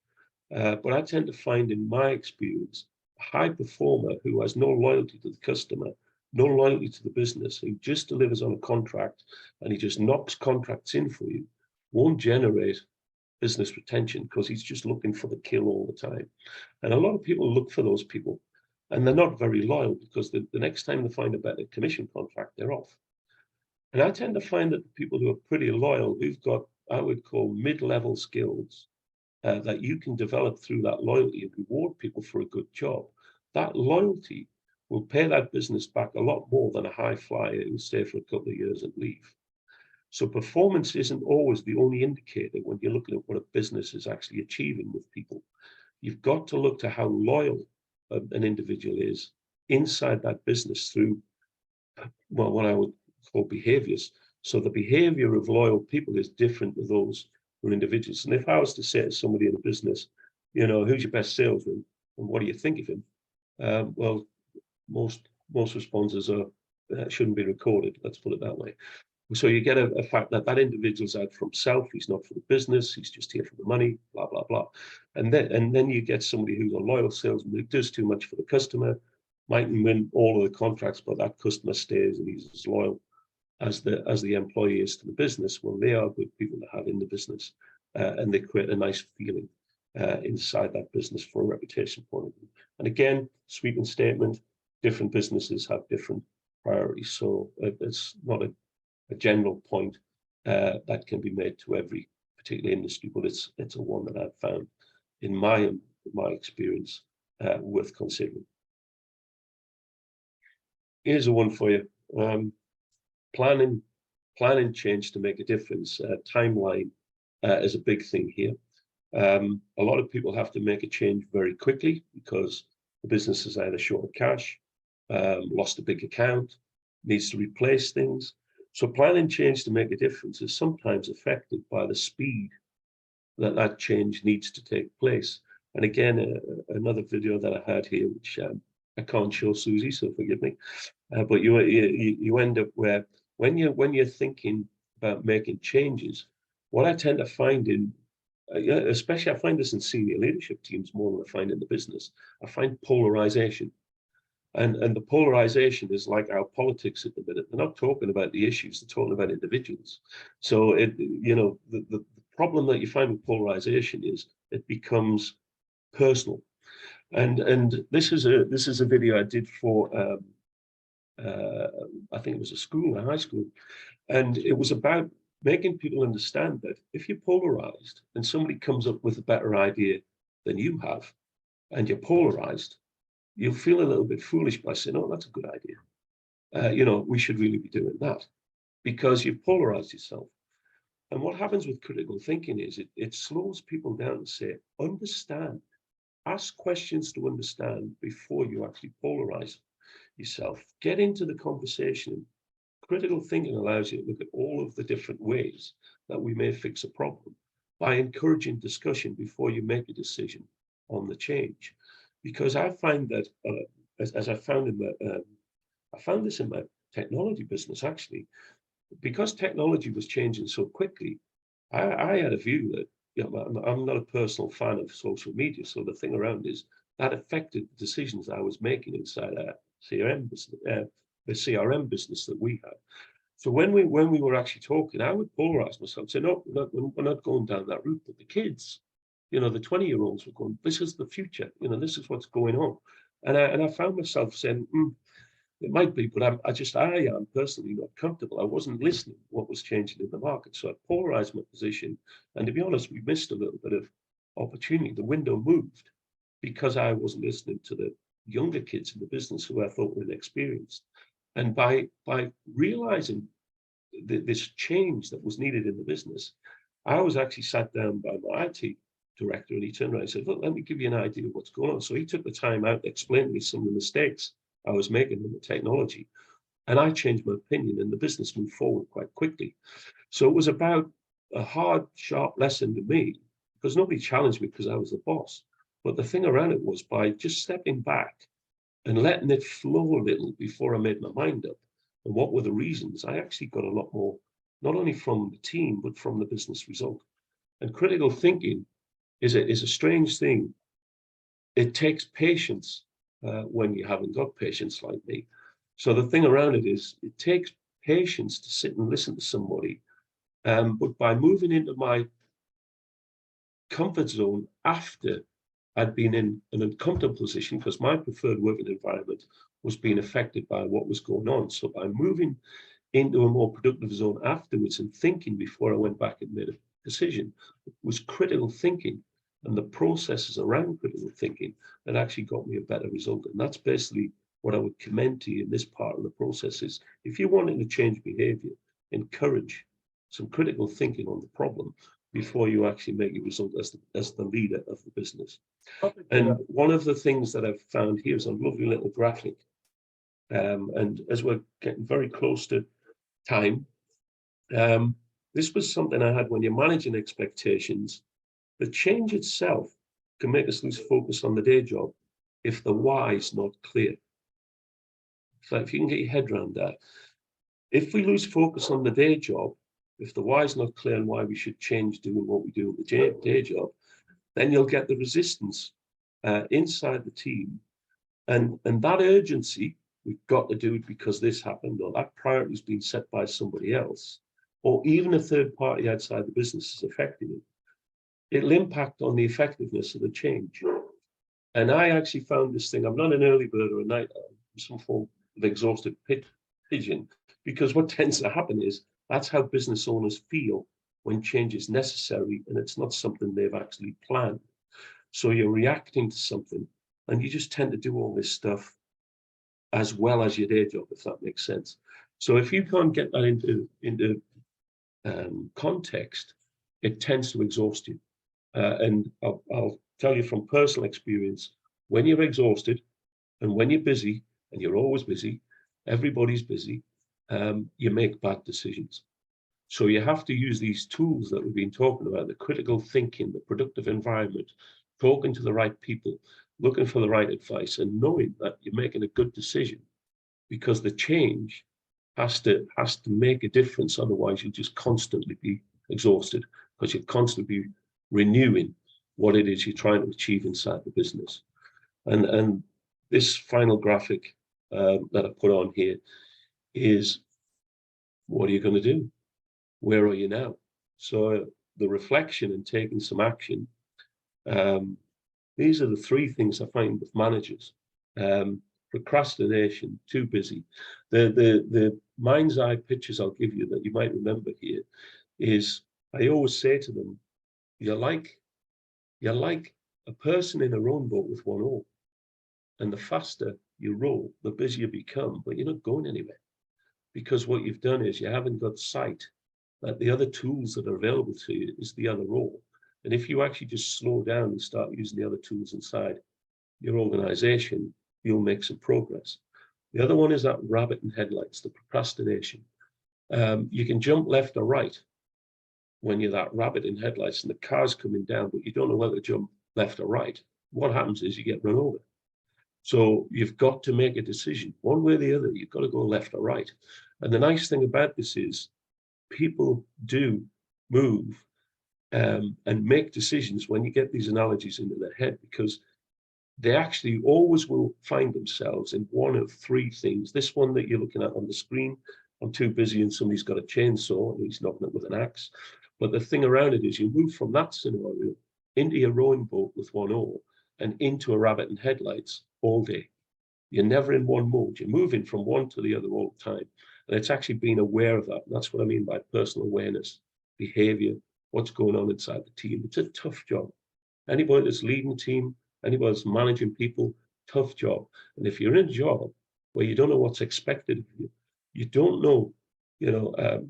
Speaker 2: but I tend to find in my experience, a high performer who has no loyalty to the customer, no loyalty to the business, who just delivers on a contract and he just knocks contracts in for you, won't generate business retention because he's just looking for the kill all the time. And a lot of people look for those people and they're not very loyal because the next time they find a better commission contract, they're off. And I tend to find that the people who are pretty loyal, who've got, I would call mid-level skills that you can develop through that loyalty and reward people for a good job, that loyalty will pay that business back a lot more than a high flyer who will stay for a couple of years and leave. So performance isn't always the only indicator when you're looking at what a business is actually achieving with people. You've got to look to how loyal an individual is inside that business through, well, what I would call behaviors. So the behavior of loyal people is different to those who are individuals. And if I was to say to somebody in a business, you know, who's your best salesman and what do you think of him? Well, most responses are shouldn't be recorded. Let's put it that way. So you get a fact that that individual's out for himself. He's not for the business. He's just here for the money. Blah blah blah. And then you get somebody who's a loyal salesman who does too much for the customer, mightn't win all of the contracts, but that customer stays and he's as loyal as the employee is to the business. Well, they are good people to have in the business, and they create a nice feeling inside that business for a reputation point of view. And again, sweeping statement: different businesses have different priorities, so it's not a general point that can be made to every particular industry, but it's a one that I've found in my experience worth considering. Here's a one for you. Planning change to make a difference. Timeline is a big thing here. A lot of people have to make a change very quickly because The business is either short of cash, lost a big account, needs to replace things. So planning change to make a difference is sometimes affected by the speed that that change needs to take place. And again, another video that I had here, which I can't show Susie, so forgive me. But you end up where when you're thinking about making changes, what I tend to find in, especially I find this in senior leadership teams more than I find in the business, I find polarization. And the polarization is like our politics at the minute. They're not talking about the issues, they're talking about individuals. So the problem that you find with polarization is it becomes personal. And this is a video I did for I think it was a high school, and it was about making people understand that if you're polarized and somebody comes up with a better idea than you have, and you're polarized, you'll feel a little bit foolish by saying, oh, that's a good idea. We should really be doing that, because you've polarized yourself. And what happens with critical thinking is it slows people down to say, understand, ask questions to understand before you actually polarize yourself. Get into the conversation. Critical thinking allows you to look at all of the different ways that we may fix a problem by encouraging discussion before you make a decision on the change. Because I find that, as I found I found this in my technology business actually, because technology was changing so quickly, I had a view that, I'm not a personal fan of social media, so the thing around is that affected the decisions I was making inside our CRM business, the CRM business that we had. So when we were actually talking, I would polarize myself, say, no, we're not going down that route. But the kids, the 20-year-olds were going, this is the future, this is what's going on. And I found myself saying, it might be, but I am personally not comfortable. I wasn't listening to what was changing in the market. So I polarized my position. And to be honest, we missed a little bit of opportunity. The window moved because I wasn't listening to the younger kids in the business who I thought were inexperienced. And by realizing this change that was needed in the business, I was actually sat down by my IT director, and he turned around and said, look, let me give you an idea of what's going on. So he took the time out to explain to me some of the mistakes I was making in the technology. And I changed my opinion, and the business moved forward quite quickly. So it was about a hard, sharp lesson to me, because nobody challenged me because I was the boss. But the thing around it was by just stepping back and letting it flow a little before I made my mind up. And what were the reasons? I actually got a lot more, not only from the team, but from the business result. And critical thinking is a strange thing. It takes patience when you haven't got patience like me. So the thing around it is, it takes patience to sit and listen to somebody. But by moving into my comfort zone after I'd been in an uncomfortable position, because my preferred working environment was being affected by what was going on. So by moving into a more productive zone afterwards and thinking before I went back and made a decision, was critical thinking and the processes around critical thinking that actually got me a better result. And that's basically what I would commend to you in this part of the process is, if you're wanting to change behavior, encourage some critical thinking on the problem before you actually make your result as the leader of the business. And one of the things that I've found here is a lovely little graphic. And as we're getting very close to time, this was something I had when you're managing expectations. The change itself can make us lose focus on the day job if the why is not clear. So if you can get your head around that, if we lose focus on the day job, if the why is not clear and why we should change doing what we do in the day job, then you'll get the resistance inside the team. And that urgency, we've got to do it because this happened, or that priority has been set by somebody else, or even a third party outside the business is affecting it. It'll impact on the effectiveness of the change. And I actually found this thing, I'm not an early bird or a night owl, I'm some form of exhausted pigeon, because what tends to happen is that's how business owners feel when change is necessary and it's not something they've actually planned. So you're reacting to something and you just tend to do all this stuff as well as your day job, if that makes sense. So if you can't get that into context, it tends to exhaust you. And I'll tell you from personal experience, when you're exhausted, And when you're busy, and you're always busy, everybody's busy, you make bad decisions. So you have to use these tools that we've been talking about, the critical thinking, the productive environment, talking to the right people, looking for the right advice, and knowing that you're making a good decision, because the change has to make a difference. Otherwise, you'll just constantly be exhausted, because you're constantly renewing what it is you're trying to achieve inside the business. And this final graphic that I put on here is, what are you going to do? Where are you now? So the reflection and taking some action, these are the three things I find with managers. Procrastination, too busy. The mind's eye pictures I'll give you that you might remember here is, I always say to them, you're like a person in a rowboat with one oar. And the faster you row, the busier you become, but you're not going anywhere. Because what you've done is you haven't got sight that the other tools that are available to you is the other oar. And if you actually just slow down and start using the other tools inside your organization, you'll make some progress. The other one is that rabbit in headlights, the procrastination. You can jump left or right when you're that rabbit in headlights and the car's coming down, but you don't know whether to jump left or right. What happens is you get run over. So you've got to make a decision, one way or the other. You've got to go left or right. And the nice thing about this is, people do move and make decisions when you get these analogies into their head, because they actually always will find themselves in one of three things. This one that you're looking at on the screen, I'm too busy and somebody's got a chainsaw and he's knocking it with an axe. But the thing around it is, you move from that scenario into your rowing boat with one oar and into a rabbit in headlights all day. You're never in one mode. You're moving from one to the other all the time. And it's actually being aware of that. And that's what I mean by personal awareness, behavior, what's going on inside the team. It's a tough job. Anybody that's leading a team, anybody that's managing people, tough job. And if you're in a job where you don't know what's expected of you, you don't know,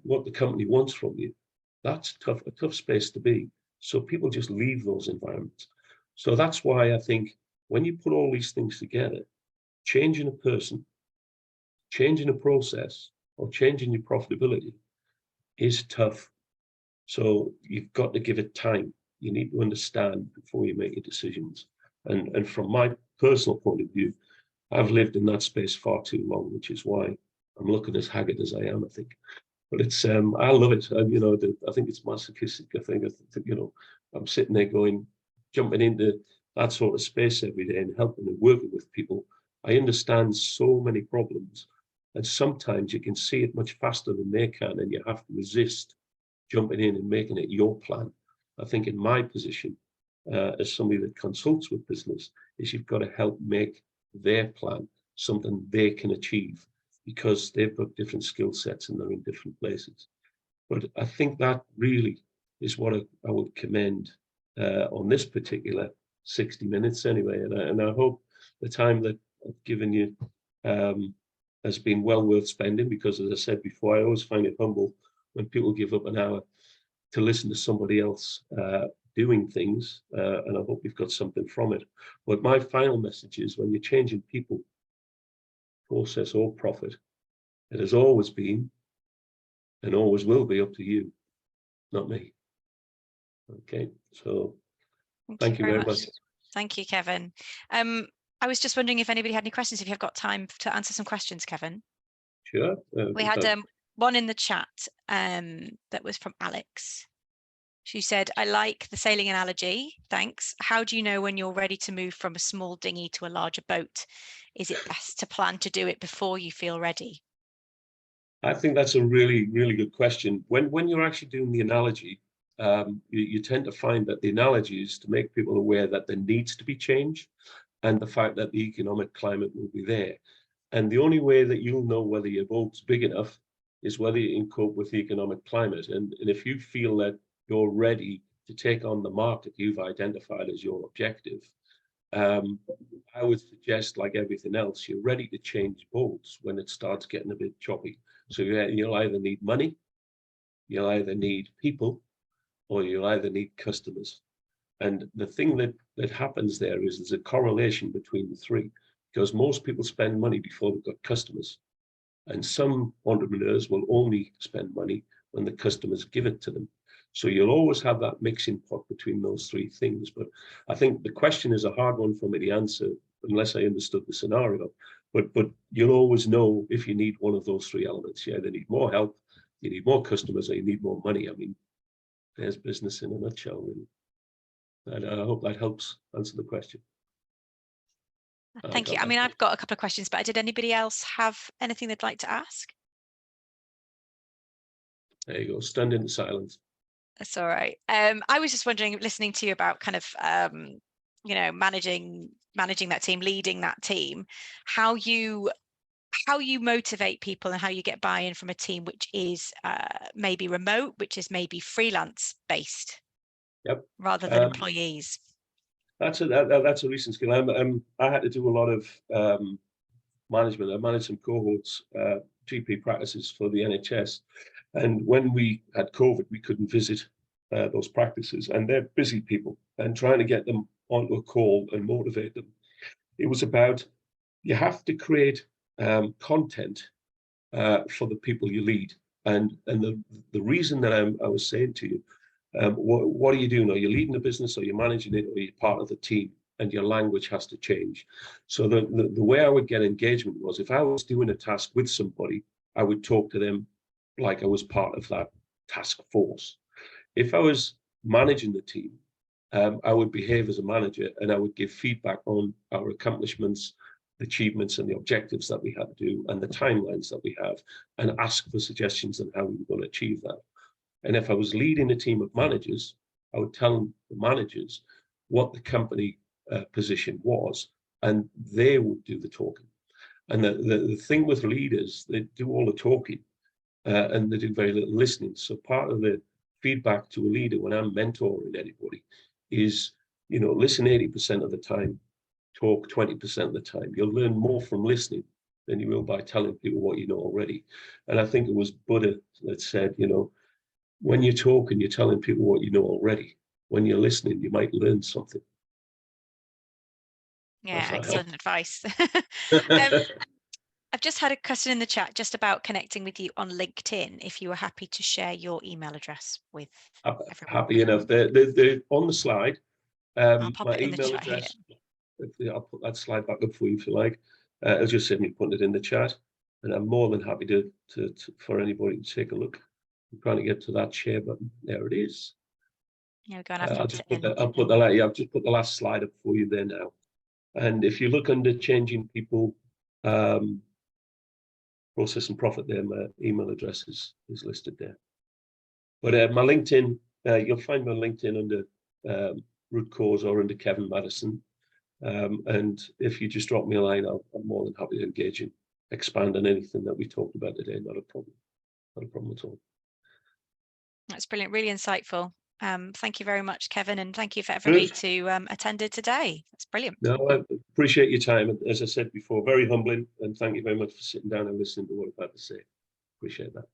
Speaker 2: what the company wants from you, that's tough, a tough space to be. So people just leave those environments. So that's why I think when you put all these things together, changing a person, changing a process, or changing your profitability is tough. So you've got to give it time. You need to understand before you make your decisions. And from my personal point of view, I've lived in that space far too long, which is why I'm looking as haggard as I am, I think. But it's, I love it. I think it's masochistic. I think, I'm sitting there jumping into that sort of space every day and helping and working with people. I understand so many problems, and sometimes you can see it much faster than they can, and you have to resist jumping in and making it your plan. I think in my position, as somebody that consults with business, is you've got to help make their plan something they can achieve, because they've got different skill sets and they're in different places. But I think that really is what I would commend on this particular 60 minutes anyway. And I hope the time that I've given you has been well worth spending, because as I said before, I always find it humble when people give up an hour to listen to somebody else doing things, and I hope you've got something from it. But my final message is, when you're changing people, process, or profit, it has always been and always will be up to you, not me. Okay, so thank you very much.
Speaker 1: Thank you, Kevin. I was just wondering if anybody had any questions, if you've got time to answer some questions, Kevin.
Speaker 2: Sure.
Speaker 1: We had one in the chat that was from Alex. She said, I like the sailing analogy, thanks. How do you know when you're ready to move from a small dinghy to a larger boat? Is it best to plan to do it before you feel ready?
Speaker 2: I think that's a really, really good question. When you're actually doing the analogy, you tend to find that the analogy is to make people aware that there needs to be change, and the fact that the economic climate will be there. And the only way that you'll know whether your boat's big enough is whether you can cope with the economic climate. And if you feel that you're ready to take on the market you've identified as your objective, I would suggest, like everything else, you're ready to change boats when it starts getting a bit choppy. So you'll either need money, you'll either need people, or you'll either need customers. And the thing that happens there is there's a correlation between the three. because most people spend money before they've got customers. And some entrepreneurs will only spend money when the customers give it to them. So you'll always have that mixing pot between those three things. But I think the question is a hard one for me to answer unless I understood the scenario. But you'll always know if you need one of those three elements. You either need more help, you need more customers, or you need more money. I mean, there's business in a nutshell, really. And I hope that helps answer the question.
Speaker 1: Thank you. I mean, I've got a couple of questions, but did anybody else have anything they'd like to ask?
Speaker 2: There you go, stunned into silence.
Speaker 1: That's all right. I was just wondering, listening to you about kind of, you know, managing that team, leading that team, how you motivate people and how you get buy-in from a team which is maybe remote, which is maybe freelance based, rather than employees.
Speaker 2: That's a recent skill. I had to do a lot of management. I managed some cohorts, GP practices for the NHS. And when we had COVID, we couldn't visit those practices, and they're busy people, and trying to get them onto a call and motivate them. It was about, you have to create content for the people you lead. And the reason that I was saying to you, what are you doing? Are you leading the business, or you're managing it, or you're part of the team? And your language has to change. So the way I would get engagement was, if I was doing a task with somebody, I would talk to them like I was part of that task force. If I was managing the team, I would behave as a manager, and I would give feedback on our accomplishments, achievements, and the objectives that we had to do, and the timelines that we have, and ask for suggestions on how we were going to achieve that. And if I was leading a team of managers, I would tell the managers what the company position was, and they would do the talking. And the thing with leaders, they do all the talking, and they do very little listening. So part of the feedback to a leader when I'm mentoring anybody is, you know, listen 80% of the time, talk 20% of the time. You'll learn more from listening than you will by telling people what you know already. And I think it was Buddha that said, you know, when you're talking, you're telling people what you know already. When you're listening, you might learn something.
Speaker 1: Yeah, excellent advice. I've just had a question in the chat just about connecting with you on LinkedIn, if you were happy to share your email address with everyone.
Speaker 2: Happy enough. They're on the slide.
Speaker 1: I'll pop
Speaker 2: my
Speaker 1: it in the
Speaker 2: email
Speaker 1: chat
Speaker 2: address,
Speaker 1: here.
Speaker 2: I'll put that slide back up for you if you like. It'll just save me putting it in the chat. And I'm more than happy to for anybody to take a look. I'm trying to get to that share button. There it is.
Speaker 1: Yeah, we're going
Speaker 2: I'll just put I've just put the last slide up for you there now. And if you look under changing people, process and profit, there my email address is listed there. But my LinkedIn, you'll find my LinkedIn under Root Cause or under Kevin Maddison. And if you just drop me a line, I'm more than happy to engage and expand on anything that we talked about today. Not a problem. Not a problem at all.
Speaker 1: That's brilliant. Really insightful. Thank you very much, Kevin, and thank you for everybody who attended today. That's brilliant.
Speaker 2: No, I appreciate your time. And as I said before, very humbling, and thank you very much for sitting down and listening to what I've had to say. Appreciate that.